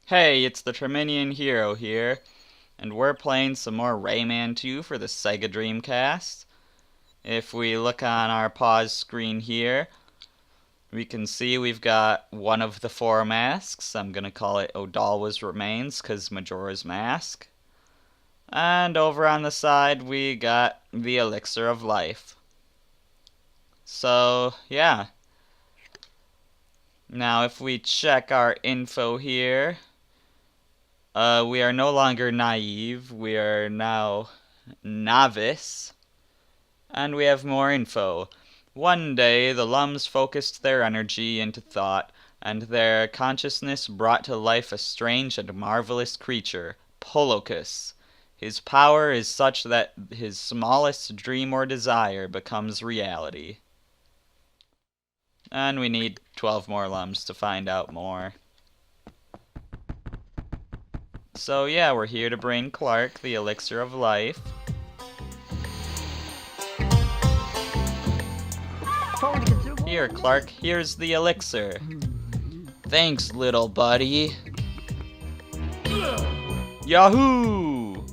Hey, it's the Treminian Hero here, and we're playing some more Rayman 2 for the Sega Dreamcast. If we look on our pause screen here, we can see we've got one of the four masks. I'm gonna call it Odalwa's Remains, cause Majora's Mask. And over on the side, we got the Elixir of Life. So, yeah. Now, if we check our info here, we are no longer naive, we are now novice, and we have more info. One day, the Lums focused their energy into thought, and their consciousness brought to life a strange and marvelous creature, Polocus. His power is such that his smallest dream or desire becomes reality. And we need 12 more Lums to find out more. So yeah, we're here to bring Clark the Elixir of Life. Here, Clark, here's the elixir. Thanks, little buddy. Yahoo!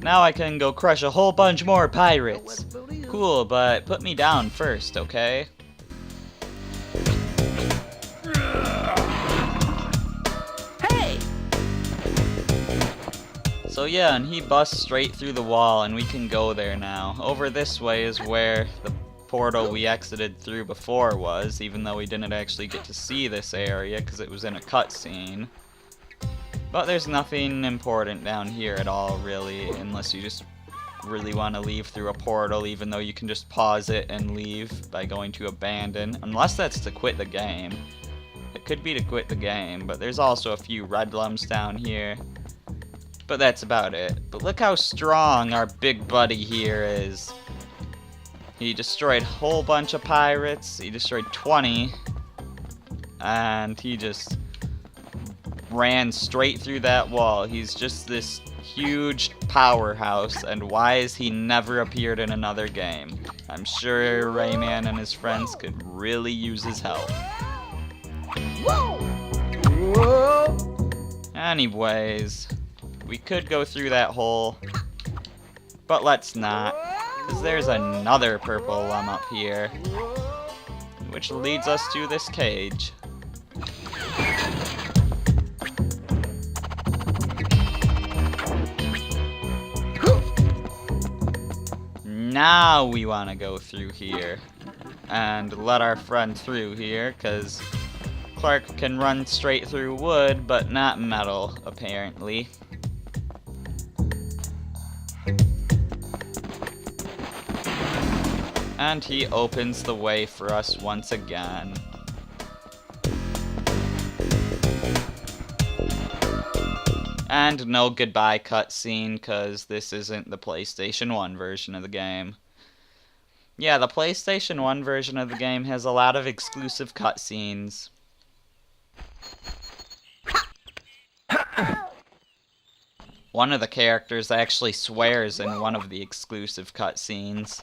Now I can go crush a whole bunch more pirates. Cool, but put me down first, okay? So yeah, and he busts straight through the wall, and we can go there now. Over this way is where the portal we exited through before was, even though we didn't actually get to see this area because it was in a cutscene. But there's nothing important down here at all, really, unless you just really want to leave through a portal, even though you can just pause it and leave by going to abandon, unless that's to quit the game. It could be to quit the game, but there's also a few red Lums down here. But that's about it. But look how strong our big buddy here is. He destroyed a whole bunch of pirates. He destroyed 20. And he just ran straight through that wall. He's just this huge powerhouse. And why has he never appeared in another game? I'm sure Rayman and his friends could really use his help. Anyways, we could go through that hole, but let's not, because there's another purple Lum up here, which leads us to this cage. Now we want to go through here, and let our friend through here, because Clark can run straight through wood, but not metal, apparently. And he opens the way for us once again. And no goodbye cutscene, because this isn't the PlayStation 1 version of the game. Yeah, the PlayStation 1 version of the game has a lot of exclusive cutscenes. One of the characters actually swears in one of the exclusive cutscenes.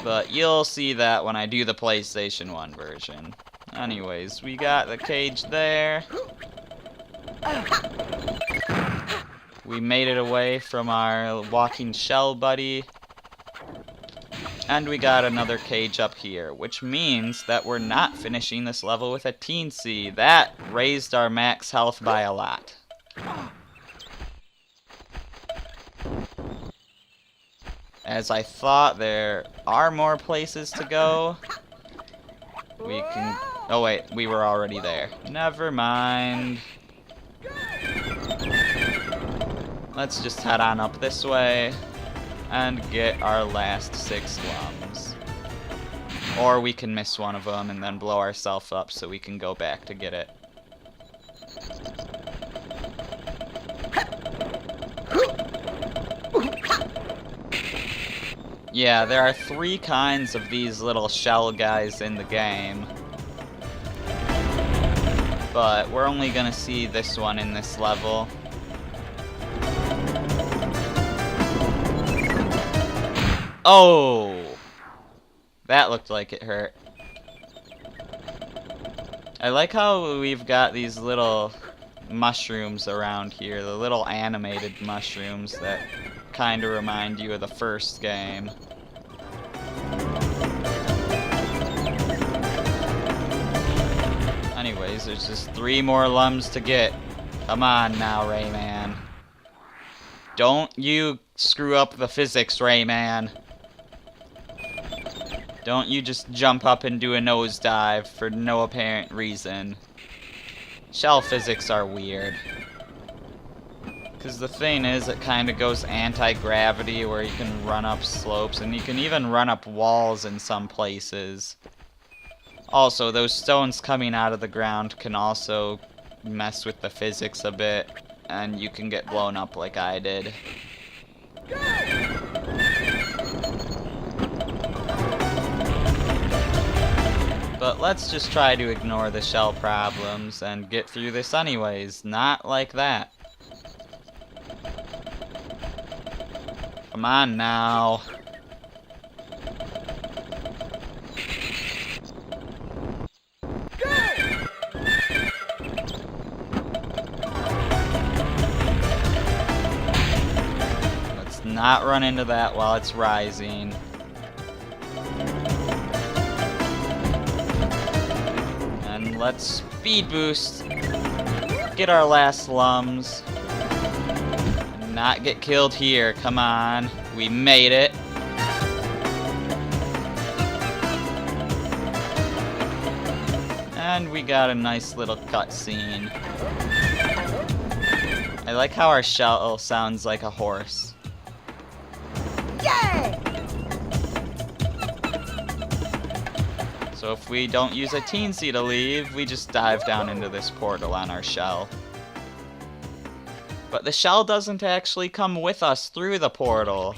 But you'll see that when I do the PlayStation 1 version. Anyways, we got the cage there. We made it away from our walking shell buddy. And we got another cage up here, which means that we're not finishing this level with a teensy. That raised our max health by a lot. As I thought, there are more places to go. We can... Oh wait, we were already there. Never mind. Let's just head on up this way and get our last 6 Lums. Or we can miss one of them and then blow ourselves up so we can go back to get it. Yeah, there are 3 kinds of these little shell guys in the game. But we're only gonna see this one in this level. Oh! That looked like it hurt. I like how we've got these little mushrooms around here, the little animated mushrooms that kind of remind you of the first game. Anyways, there's just 3 more lums to get. Come on now, Rayman. Don't you screw up the physics, Rayman. Don't you just jump up and do a nosedive for no apparent reason. Shell physics are weird. Because the thing is, it kind of goes anti-gravity where you can run up slopes, and you can even run up walls in some places. Also, those stones coming out of the ground can also mess with the physics a bit, and you can get blown up like I did. But let's just try to ignore the shell problems and get through this anyways. Not like that. Come on now. Let's not run into that while it's rising. And let's speed boost. Get our last lums. Not get killed here. Come on. We made it. And we got a nice little cutscene. I like how our shell sounds like a horse. Yay! So if we don't use a teensy to leave, we just dive down into this portal on our shell. But the shell doesn't actually come with us through the portal.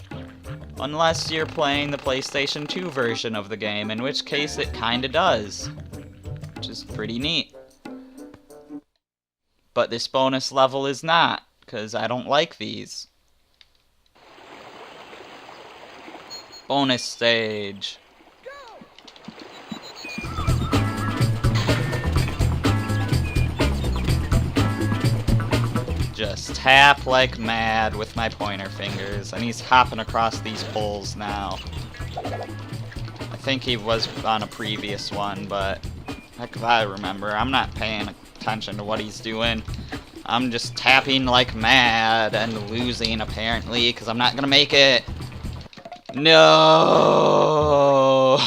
Unless you're playing the PlayStation 2 version of the game, in which case it kinda does. Which is pretty neat. But this bonus level is not, because I don't like these. Bonus stage. Just tap like mad with my pointer fingers, and he's hopping across these poles now. I think he was on a previous one, but heck if I remember. I'm not paying attention to what he's doing. I'm just tapping like mad and losing apparently, because I'm not gonna make it. No!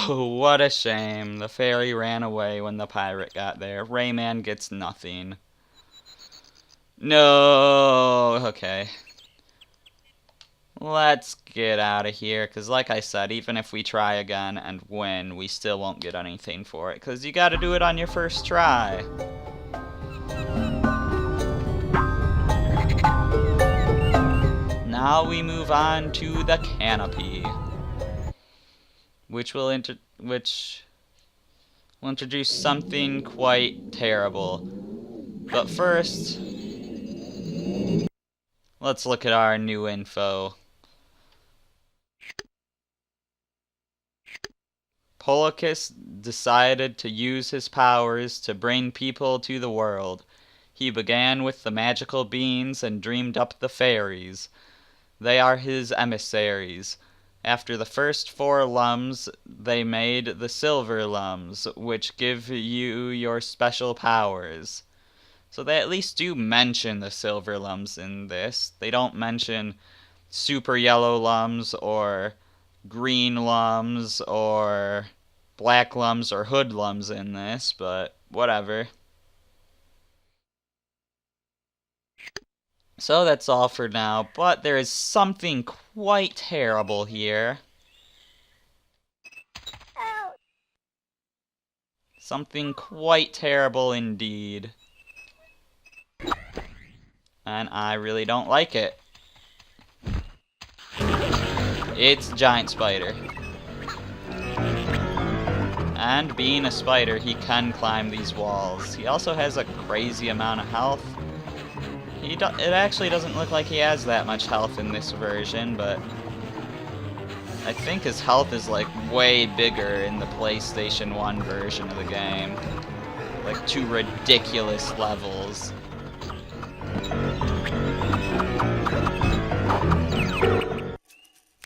What a shame. The fairy ran away when the pirate got there. Rayman gets nothing. No! Okay. Let's get out of here, because like I said, even if we try again and win, we still won't get anything for it, because you gotta do it on your first try. Now we move on to the Canopy, which will introduce something quite terrible. But first, let's look at our new info. Polocus decided to use his powers to bring people to the world. He began with the magical beans and dreamed up the fairies. They are his emissaries. After the first 4 lums, they made the silver lums, which give you your special powers. So they at least do mention the silver lums in this. They don't mention super yellow lums or green lums or black lums or hood lums in this, but whatever. So that's all for now, but there is something quite terrible here. Something quite terrible indeed. And I really don't like it. It's a giant spider. And being a spider, he can climb these walls. He also has a crazy amount of health. It actually doesn't look like he has that much health in this version, but I think his health is like way bigger in the PlayStation 1 version of the game. Like to ridiculous levels.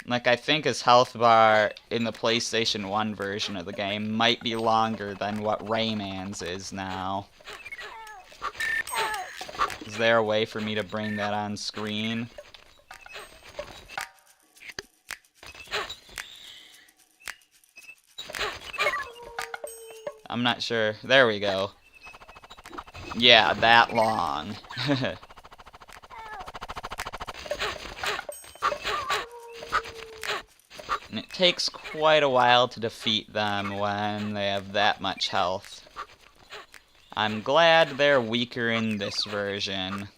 Like, I think his health bar in the PlayStation 1 version of the game might be longer than what Rayman's is now. Is there a way for me to bring that on screen? I'm not sure. There we go. Yeah, that long. And it takes quite a while to defeat them when they have that much health. I'm glad they're weaker in this version.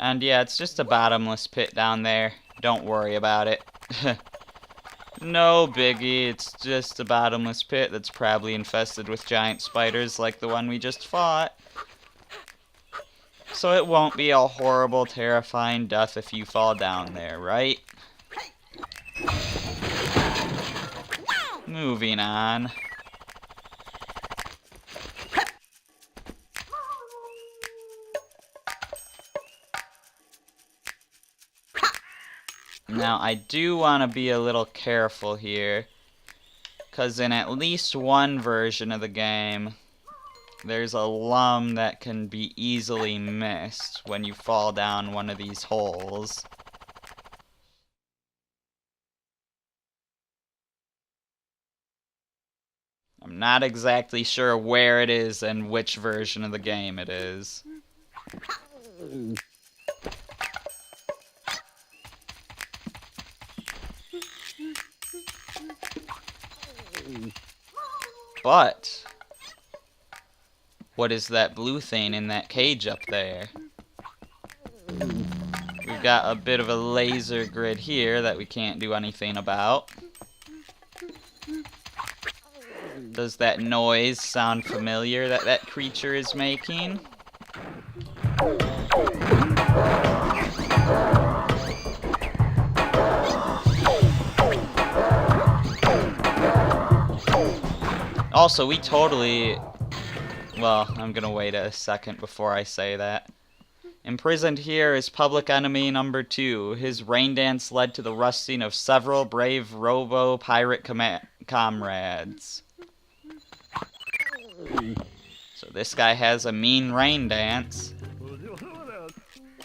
And yeah, it's just a bottomless pit down there. Don't worry about it. No biggie, it's just a bottomless pit that's probably infested with giant spiders like the one we just fought. So it won't be a horrible, terrifying death if you fall down there, right? Moving on. Now, I do want to be a little careful here, because in at least one version of the game, there's a lum that can be easily missed when you fall down one of these holes. I'm not exactly sure where it is and which version of the game it is. But what is that blue thing in that cage up there? We've got a bit of a laser grid here that we can't do anything about. Does that noise sound familiar that that creature is making? Also, we totally... Well, I'm gonna wait a second before I say that. Imprisoned here is public enemy number 2. His rain dance led to the rusting of several brave robo-pirate comrades. So this guy has a mean rain dance.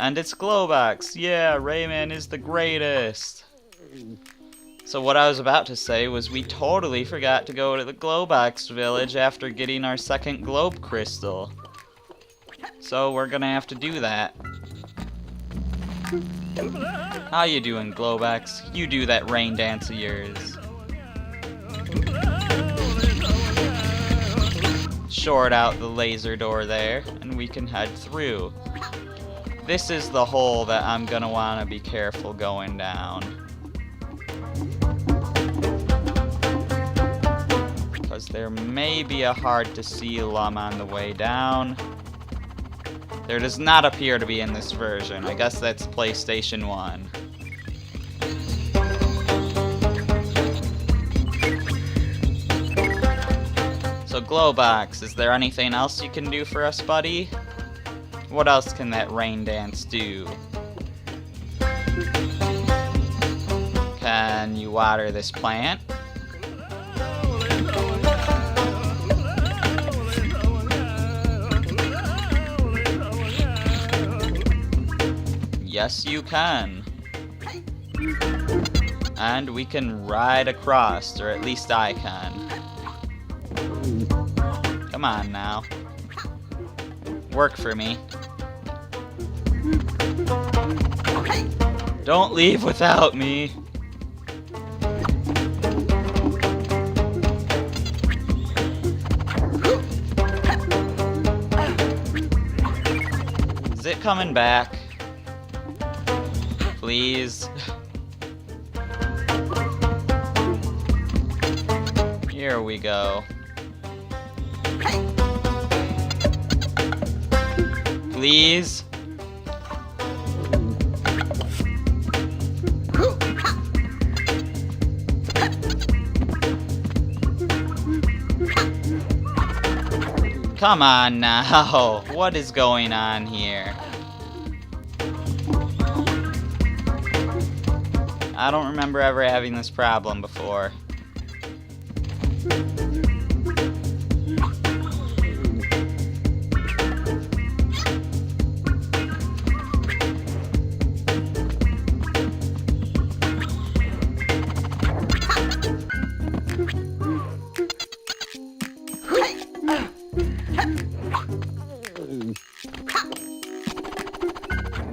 And it's Glowbox. Yeah, Rayman is the greatest. So what I was about to say was we totally forgot to go to the Glowbox village after getting our second globe crystal. So we're gonna have to do that. How you doing, Glowbox? You do that rain dance of yours. Short out the laser door there, and we can head through. This is the hole that I'm gonna wanna be careful going down. Because there may be a hard-to-see lum on the way down. There does not appear to be in this version. I guess that's PlayStation 1. So Glowbox, is there anything else you can do for us, buddy? What else can that rain dance do? Can you water this plant? Yes, you can. And we can ride across, or at least I can. Come on now. Work for me. Don't leave without me. Is it coming back? Please. Here we go. Please? Come on now. What is going on here? I don't remember ever having this problem before.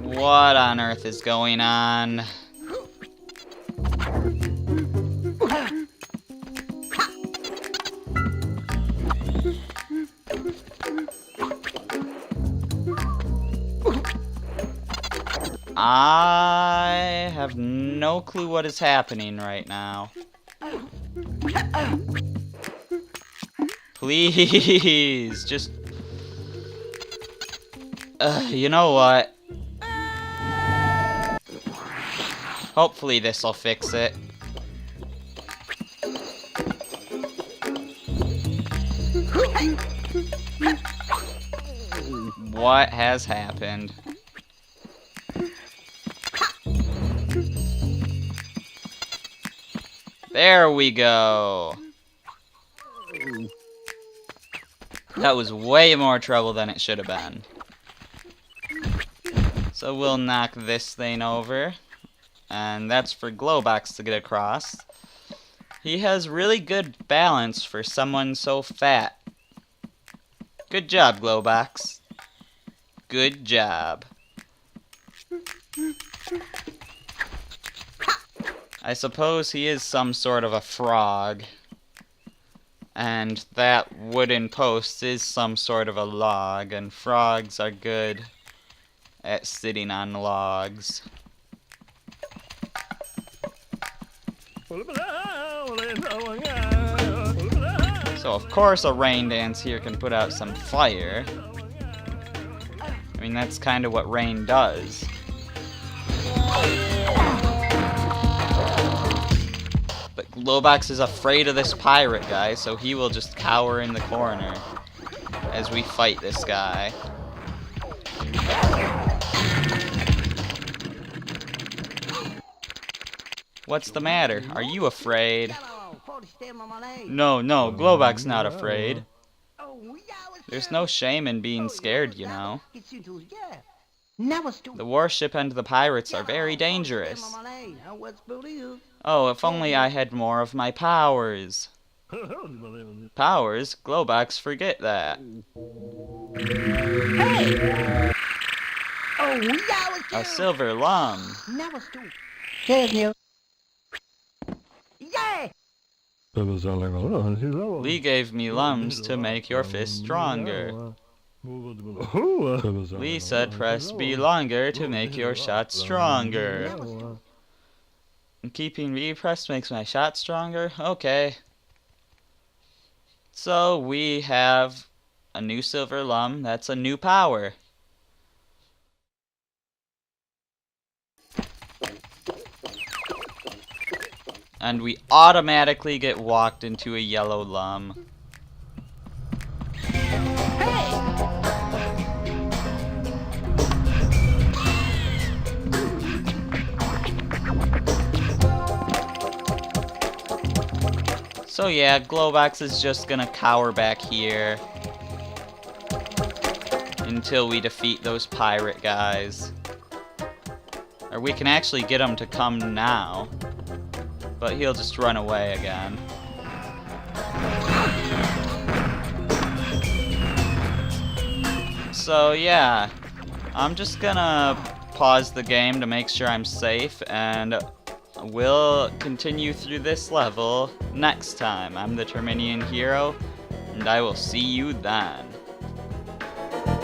What on earth is going on? I have no clue what is happening right now. Please, just... you know what? Hopefully this'll fix it. What has happened? There we go. That was way more trouble than it should have been. So we'll knock this thing over. And that's for Glowbox to get across. He has really good balance for someone so fat. Good job, Glowbox. Good job. I suppose he is some sort of a frog. And that wooden post is some sort of a log, and frogs are good at sitting on logs. So of course a rain dance here can put out some fire. I mean, that's kind of what rain does. But Glowbox is afraid of this pirate guy, so he will just cower in the corner as we fight this guy. What's the matter? Are you afraid? No, Glowbox's not afraid. There's no shame in being scared, you know. The warship and the pirates are very dangerous. Oh, if only I had more of my powers. Powers? Glowbox, forget that. A silver lum. Lee gave me lums to make your fist stronger. Lee said press B longer to make your shot stronger. And keeping B pressed makes my shot stronger? Okay. So we have a new silver lum. That's a new power. And we automatically get walked into a yellow lum. So yeah, Glowbox is just gonna cower back here until we defeat those pirate guys. Or we can actually get him to come now, but he'll just run away again. So yeah, I'm just gonna pause the game to make sure I'm safe, and we'll continue through this level next time. I'm the Terminian Hero, and I will see you then.